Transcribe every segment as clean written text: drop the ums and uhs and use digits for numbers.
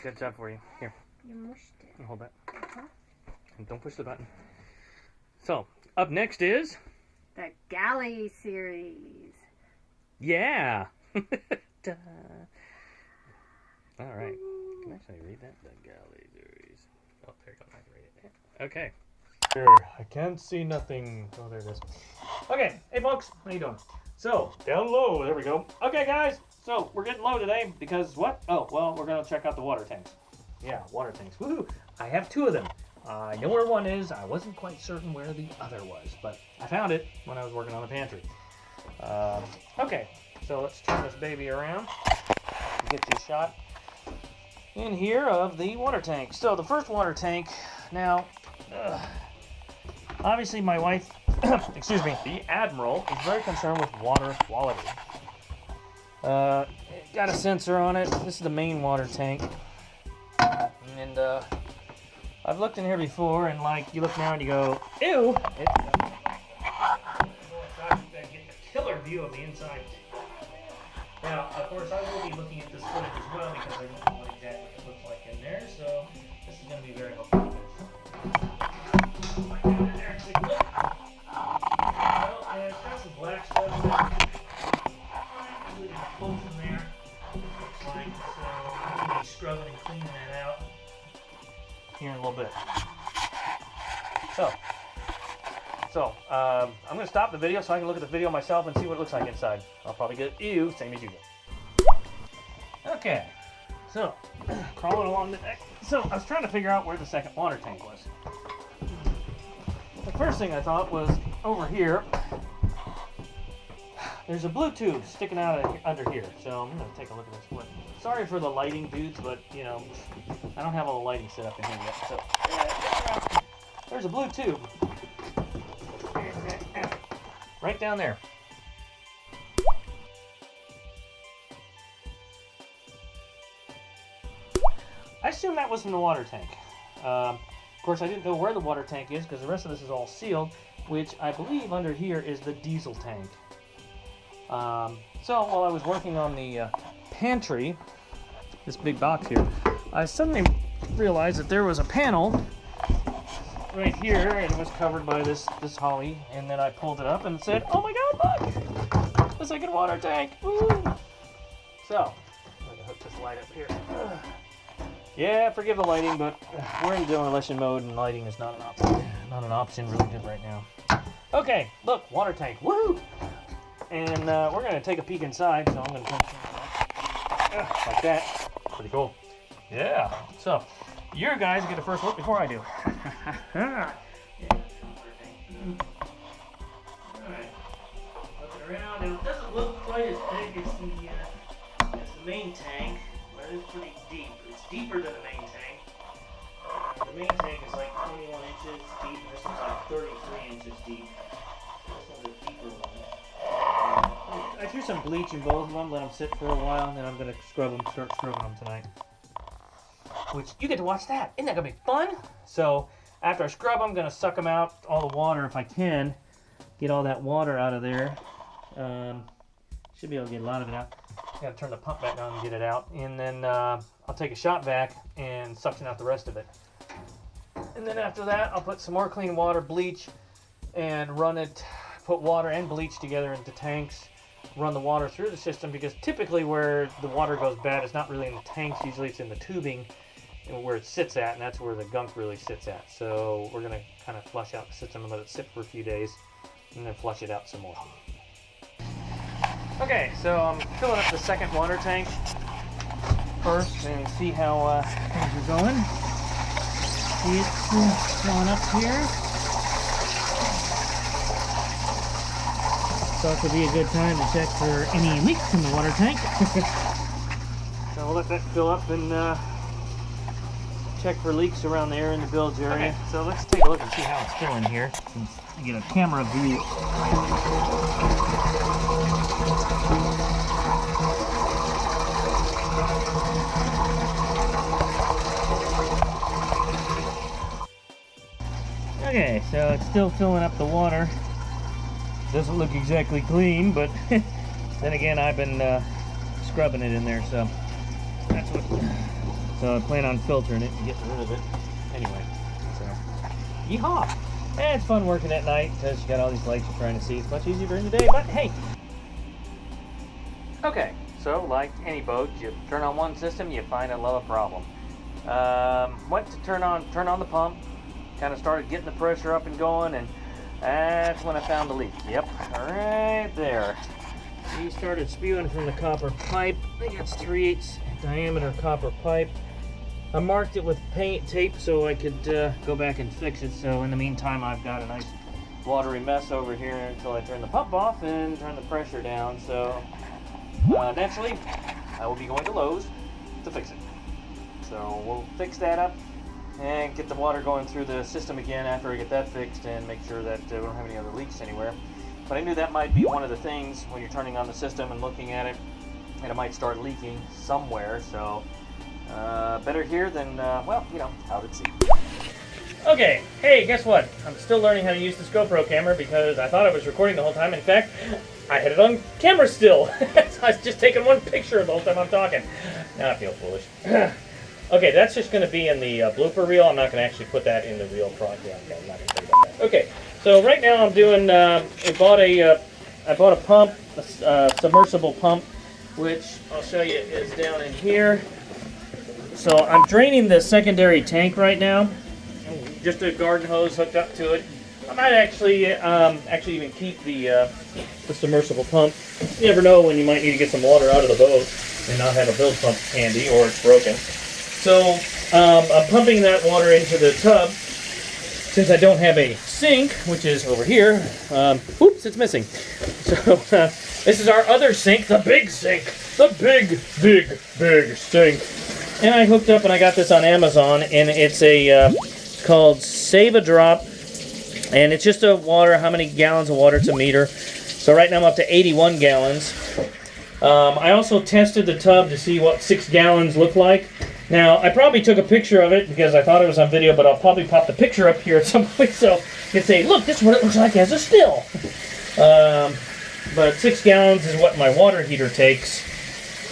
Good job for you. Here. You mushed it. Hold that. And don't push the button. So, up next is... the Galley series. Yeah! Duh. All right. Can I actually read that? The Galley series. Oh, there you go. I can read it. Okay. Here, I can't see nothing. Oh, there it is. Okay. Hey, folks. How you doing? So, down low. There we go. Okay, guys. So, we're getting low today because what? Oh, well, we're going to check out the water tanks. Yeah, water tanks. Woohoo! I have 2 of them. I know where one is. I wasn't quite certain where the other was, but I found it when I was working on the pantry. Okay, so let's turn this baby around. Get you a shot in here of the water tank. So the first water tank, now, obviously my wife, excuse me, the Admiral is very concerned with water quality. It got a sensor on it. This is the main water tank. And I've looked in here before, and like you look now and you go, ew! Get a killer view of the inside. Now, of course, I will be looking at this footage as well because I don't know what exactly it looks like in there. So this is going to be very helpful. Well, it's got some black stuff in it. Both in there. Looks like so. I'm going to be scrubbing and cleaning that out here in a little bit. So, I'm going to stop the video so I can look at the video myself and see what it looks like inside. I'll probably get ew, same as you go. Okay, so, crawling along the deck. So, I was trying to figure out where the second water tank was. The first thing I thought was over here. There's a blue tube sticking out of under here, so I'm going to take a look at this. Sorry for the lighting, dudes, but, you know, I don't have all the lighting set up in here yet. So, there's a blue tube. Right down there. I assume that was from the water tank. Of course, I didn't know where the water tank is because the rest of this is all sealed, which I believe under here is the diesel tank. So while I was working on the pantry, this big box here, I suddenly realized that there was a panel right here, and it was covered by this holly, and then I pulled it up and said, oh my god, look! The second water tank! Woo! So, I'm going to hook this light up here. Yeah, forgive the lighting, but we're in demolition mode, and lighting is not an option really good right now. Okay, look, water tank, woohoo! And we're going to take a peek inside, so I'm going to turn it on like that. Pretty cool. Yeah, so you guys get a first look before I do. Alright. Looking around, and it doesn't look quite as big as the main tank, but it's pretty deep. It's deeper than the main tank. The main tank is like 21 inches deep, and this one's like 33 inches deep. This one's a deeper one. I threw some bleach in both of them, let them sit for a while, and then I'm going to start scrubbing them tonight. Which, you get to watch that. Isn't that going to be fun? So, after I scrub them, I'm going to suck them out, all the water if I can. Get all that water out of there. Should be able to get a lot of it out. Got to turn the pump back on and get it out. And then I'll take a shot vac and suction out the rest of it. And then after that, I'll put some more clean water, bleach, and run it, put water and bleach together into tanks. Run the water through the system, because typically where the water goes bad is not really in the tanks, usually it's in the tubing where it sits at, and that's where the gunk really sits at. So we're going to kind of flush out the system and let it sit for a few days, and then flush it out some more. Okay, so I'm filling up the second water tank first and see how things are going. See it's filling up here. Thought it would be a good time to check for any leaks in the water tank. So we'll let that fill up and check for leaks around the air in the bilge area. Okay. So let's take a look and see how it's filling here, since I get a camera view. Okay, so it's still filling up the water. Doesn't look exactly clean, but then again, I've been scrubbing it in there, so that's So I plan on filtering it and getting rid of it anyway. So, yeehaw! And it's fun working at night because you got all these lights you're trying to see. It's much easier during the day, but hey! Okay, so like any boat, you turn on one system, you find a little problem. Went to turn on the pump, kind of started getting the pressure up and going, and that's when I found the leak. Yep, right there. He started spewing from the copper pipe. I think it's 3/8 diameter copper pipe. I marked it with paint tape so I could go back and fix it. So in the meantime, I've got a nice watery mess over here until I turn the pump off and turn the pressure down. So naturally, I will be going to Lowe's to fix it. So we'll fix that up and get the water going through the system again after I get that fixed and make sure that we don't have any other leaks anywhere. But I knew that might be one of the things when you're turning on the system and looking at it, and it might start leaking somewhere. So better here than, well, you know, out at sea. Okay, hey, guess what? I'm still learning how to use this GoPro camera because I thought I was recording the whole time. In fact, I had it on camera still. I was just taking one picture the whole time I'm talking. Now I feel foolish. Okay, that's just going to be in the blooper reel. I'm not going to actually put that in the real project. Okay, I'm not going to tell you about that. Okay, so right now I'm doing, I bought a pump, a submersible pump, which I'll show you is down in here. So I'm draining the secondary tank right now. Just a garden hose hooked up to it. I might actually even keep the submersible pump. You never know when you might need to get some water out of the boat and not have a build pump handy or it's broken. So I'm pumping that water into the tub. Since I don't have a sink, which is over here, oops, it's missing. So this is our other sink, the big sink. The big sink. And I hooked up and I got this on Amazon, and it's a called Save a Drop, and it's just a water, how many gallons of water, it's a meter. So right now I'm up to 81 gallons. I also tested the tub to see what 6 gallons look like. Now, I probably took a picture of it because I thought it was on video, but I'll probably pop the picture up here at some point so you can say, look, this is what it looks like as a still. But 6 gallons is what my water heater takes,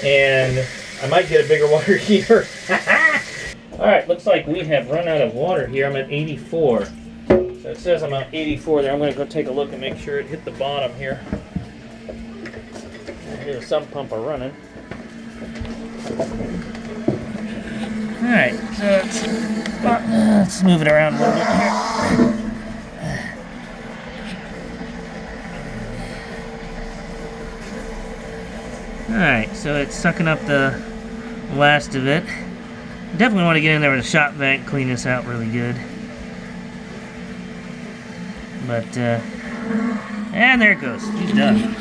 and I might get a bigger water heater. Alright, looks like we have run out of water here. I'm at 84. So it says I'm at 84 there. I'm going to go take a look and make sure it hit the bottom here. I hear the sump pump are running. Alright, so let's move it around a little bit here. Alright, so it's sucking up the last of it. Definitely want to get in there with a shop vac, clean this out really good. But, and there it goes. He's done.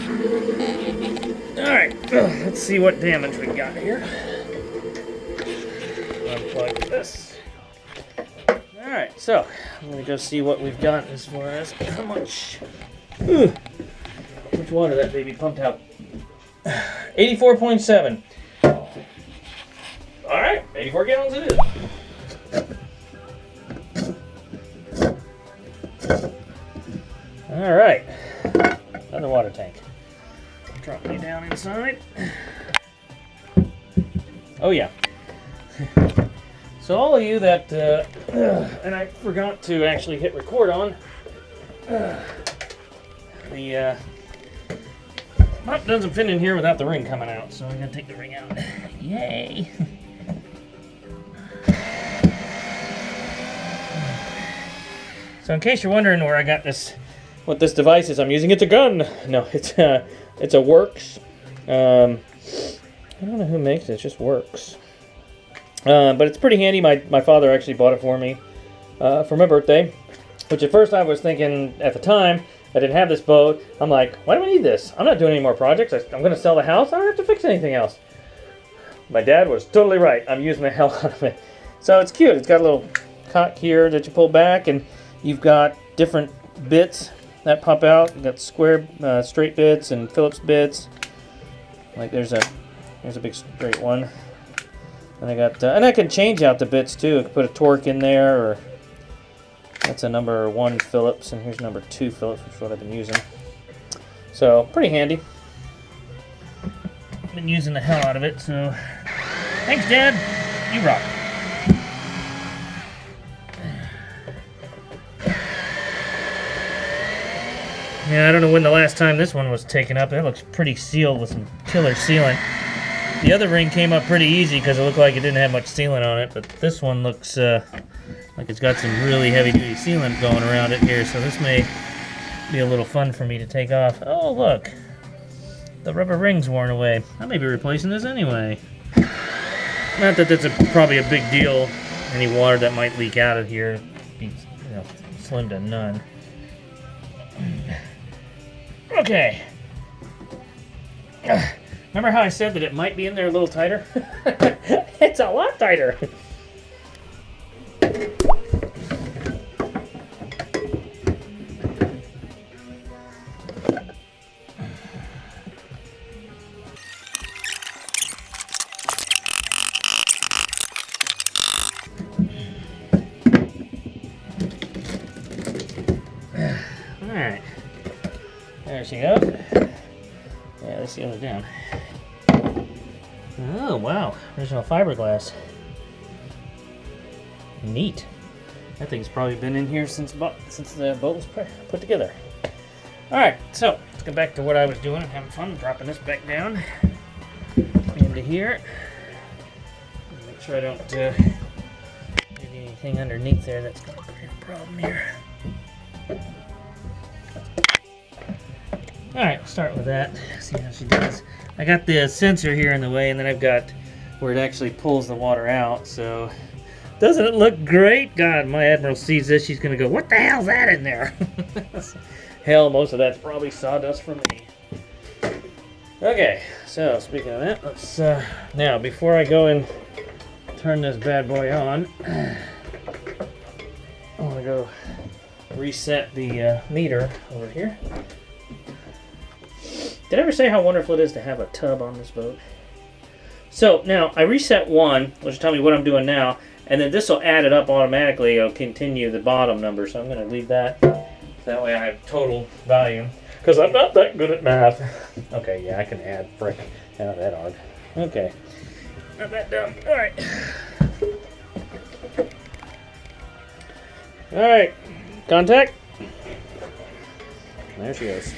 Alright, let's see what damage we got here. Unplug this. Alright, so I'm going to go see what we've got as far as how much water that baby pumped out. 84.7. Alright, 84 gallons it is. Alright, another water tank. Drop me down inside. Oh yeah. So all of you that, and I forgot to actually hit record on, the pump doesn't fit in here without the ring coming out, so I'm going to take the ring out. Yay! So in case you're wondering where I got this, what this device is I'm using, it's a gun! No, it's a Works. I don't know who makes it, it just Works. But it's pretty handy. My father actually bought it for me for my birthday, which at first I was thinking at the time, I didn't have this boat. I'm like, why do I need this? I'm not doing any more projects. I'm going to sell the house. I don't have to fix anything else. My dad was totally right. I'm using the hell out of it. So it's cute. It's got a little cock here that you pull back, and you've got different bits that pop out. You've got square, straight bits and Phillips bits. Like there's a big straight one. And I got, and I can change out the bits too. I can put a torque in there, or that's a number 1 Phillips, and here's number 2 Phillips, which is what I've been using. So pretty handy. Been using the hell out of it. So thanks, Dad. You rock. Yeah, I don't know when the last time this one was taken up. It looks pretty sealed with some killer sealant. The other ring came up pretty easy because it looked like it didn't have much sealant on it, but this one looks like it's got some really heavy-duty sealant going around it here, so this may be a little fun for me to take off. Oh, look. The rubber ring's worn away. I may be replacing this anyway. Not that that's probably a big deal. Any water that might leak out of here be, slim to none. Okay. Remember how I said that it might be in there a little tighter? It's a lot tighter. Alright. There she goes. Yeah, let's seal it down. Oh, wow. Original fiberglass. Neat. That thing's probably been in here since the boat was put together. Alright, so let's get back to what I was doing and having fun. Dropping this back down into here. Make sure I don't get anything underneath there that's going to create a problem here. Alright, start with that. See how she does. I got the sensor here in the way, and then I've got where it actually pulls the water out, so doesn't it look great? God, my Admiral sees this, she's going to go, what the hell's that in there? Hell, most of that's probably sawdust from me. Okay, so speaking of that, let's, now, before I go and turn this bad boy on, I want to go reset the meter over here. Did I ever say how wonderful it is to have a tub on this boat? So now I reset one, which will tell me what I'm doing now, and then this will add it up automatically. It'll continue the bottom number, so I'm going to leave that. That way I have total volume, because I'm not that good at math. Okay, yeah, I can add frick. Not that hard. Okay, not that dumb. All right. All right, contact. There she goes.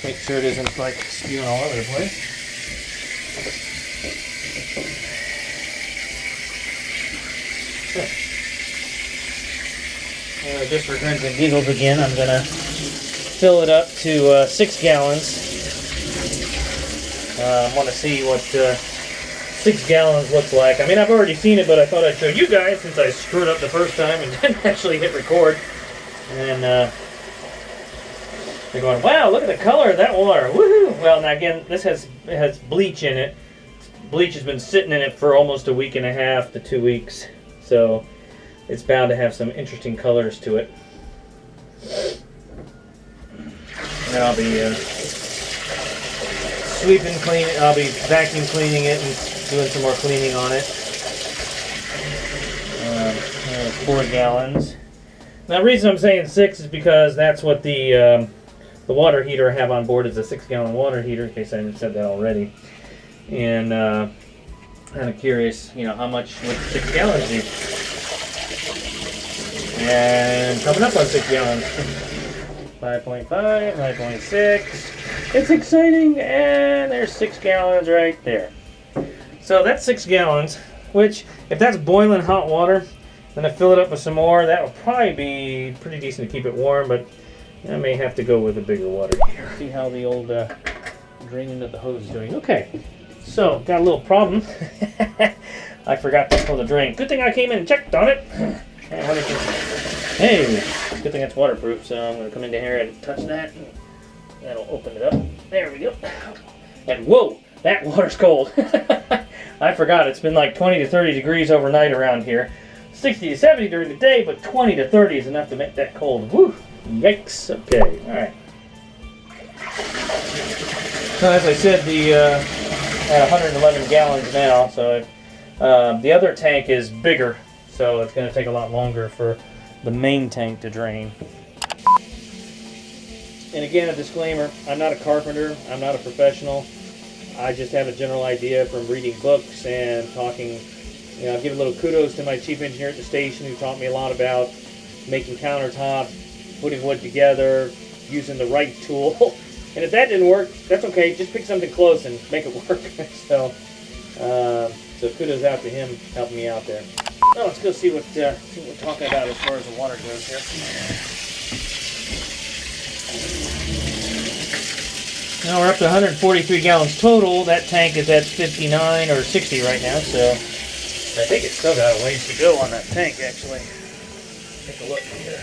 Make sure it isn't like spewing all over the place. Just for grins and giggles again, I'm going to fill it up to 6 gallons. I want to see what 6 gallons looks like. I mean, I've already seen it, but I thought I'd show you guys since I screwed up the first time and didn't actually hit record. And they're going, wow, look at the color of that water. Woohoo! Well, now again, this has bleach in it. Bleach has been sitting in it for almost a week and a half to 2 weeks. So it's bound to have some interesting colors to it. And I'll be sweeping, cleaning. I'll be vacuum cleaning it and doing some more cleaning on it. 4 gallons. Now, the reason I'm saying 6 is because that's what the water heater I have on board is a 6-gallon water heater, in case I haven't said that already. And kind of curious, how much would 6 gallons be? And coming up on 6 gallons. 5.5, 5.6. It's exciting, and there's 6 gallons right there. So that's 6 gallons, which, if that's boiling hot water, then I fill it up with some more. That will probably be pretty decent to keep it warm, but I may have to go with a bigger water heater. See how the old draining of the hose is doing. Okay, so got a little problem. I forgot to pull the drain. Good thing I came in and checked on it. Hey, good thing it's waterproof, so I'm going to come into here and touch that. That'll open it up. There we go. And whoa, that water's cold. I forgot, it's been like 20 to 30 degrees overnight around here. 60 to 70 during the day, but 20 to 30 is enough to make that cold. Woo! Yikes. Okay, alright. So as I said, at 111 gallons now, so the other tank is bigger, so it's going to take a lot longer for the main tank to drain. And again, a disclaimer, I'm not a carpenter, I'm not a professional. I just have a general idea from reading books and talking. I'll give a little kudos to my chief engineer at the station who taught me a lot about making countertops, putting wood together, using the right tool. And if that didn't work, that's okay. Just pick something close and make it work. So kudos out to him helping me out there. Well, let's go see what we're talking about as far as the water goes here. Now we're up to 143 gallons total. That tank is at 59 or 60 right now, so I think it's still got a ways to go on that tank, actually. Take a look here.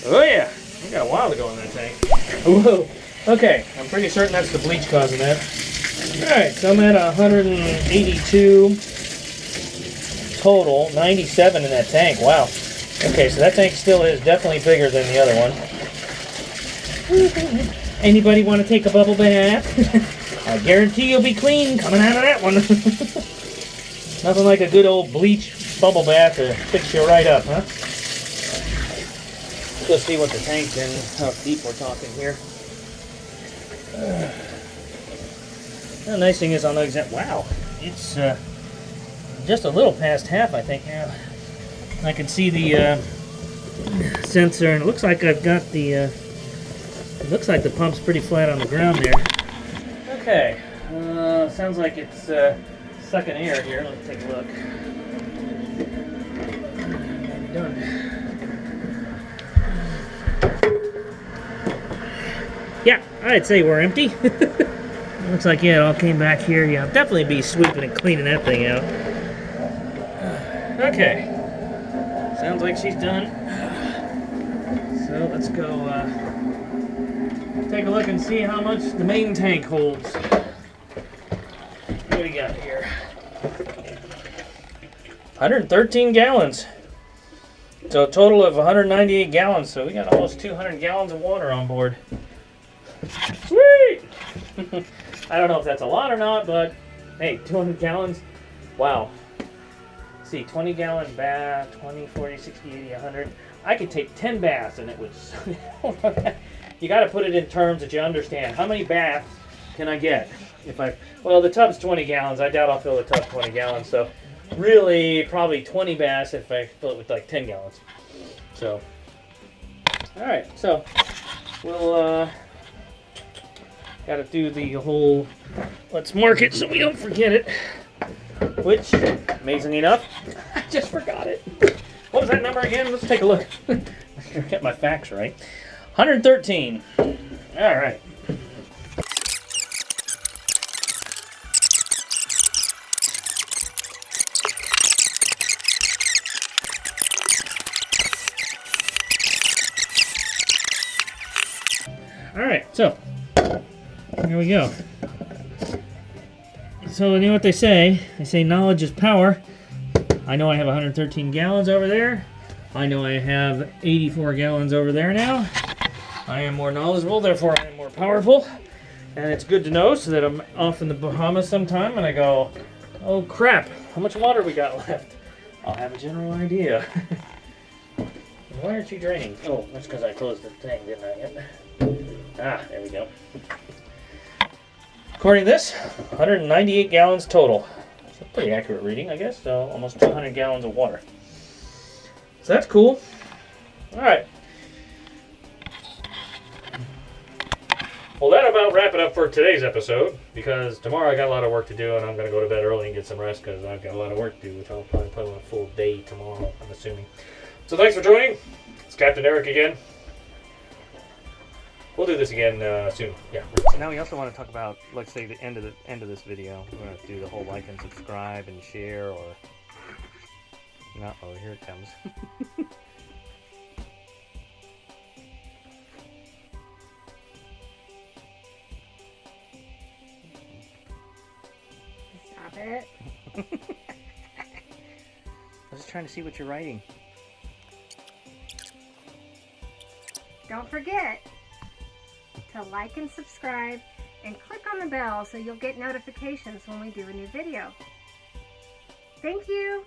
Oh yeah, we got a while to go on that tank. Whoa. Okay, I'm pretty certain that's the bleach causing that. Alright, so I'm at 182 total, 97 in that tank. Wow. Okay, so that tank still is definitely bigger than the other one. Anybody want to take a bubble bath? I guarantee you'll be clean coming out of that one. Nothing like a good old bleach bubble bath to fix you right up, huh? Let's go see what the tank's in, how deep we're talking here. The nice thing is I'll know exactly. Wow, it's just a little past half, I think now. I can see the sensor, and it looks like I've got the. It looks like the pump's pretty flat on the ground there. Okay, sounds like it's sucking air here. Let's take a look. Done. Yeah, I'd say we're empty. Looks like, yeah, it all came back here. Yeah, I'll definitely be sweeping and cleaning that thing out. Okay. Sounds like she's done. So let's go take a look and see how much the main tank holds. What do we got here? 113 gallons. So a total of 198 gallons. So we got almost 200 gallons of water on board. Sweet! I don't know if that's a lot or not, but hey, 200 gallons. Wow. Let's see, 20 gallon bath, 20, 40, 60, 80, 100. I could take 10 baths and it would. You got to put it in terms that you understand. How many baths can I get? Well, the tub's 20 gallons. I doubt I'll fill the tub 20 gallons. So really, probably 20 baths if I fill it with like 10 gallons. So, all right. So we'll got to do the whole. Let's mark it so we don't forget it. Which, amazingly enough, I just forgot it. What was that number again? Let's take a look. I get my facts right. 113. All right. All right, so here we go. So you know what they say? They say knowledge is power. I know I have 113 gallons over there. I know I have 84 gallons over there now. I am more knowledgeable, therefore I am more powerful. And it's good to know so that I'm off in the Bahamas sometime and I go, oh crap, how much water we got left? I'll have a general idea. Why aren't you draining? Oh, that's because I closed the thing, didn't I? Yep. Ah, there we go. According to this, 198 gallons total. It's a pretty accurate reading, I guess. So almost 200 gallons of water. So that's cool. All right. Well, that'll about wrap it up for today's episode, because tomorrow I got a lot of work to do, and I'm going to go to bed early and get some rest, because I've got a lot of work to do, which I'll probably put on a full day tomorrow, I'm assuming. So thanks for joining. It's Captain Eric again. We'll do this again soon. Yeah. So now we also want to talk about, let's say, the end of this video. We're going to do the whole like and subscribe and share, or no. Oh, here it comes. Stop it. I was just trying to see what you're writing. Don't forget to like and subscribe and click on the bell so you'll get notifications when we do a new video. Thank you.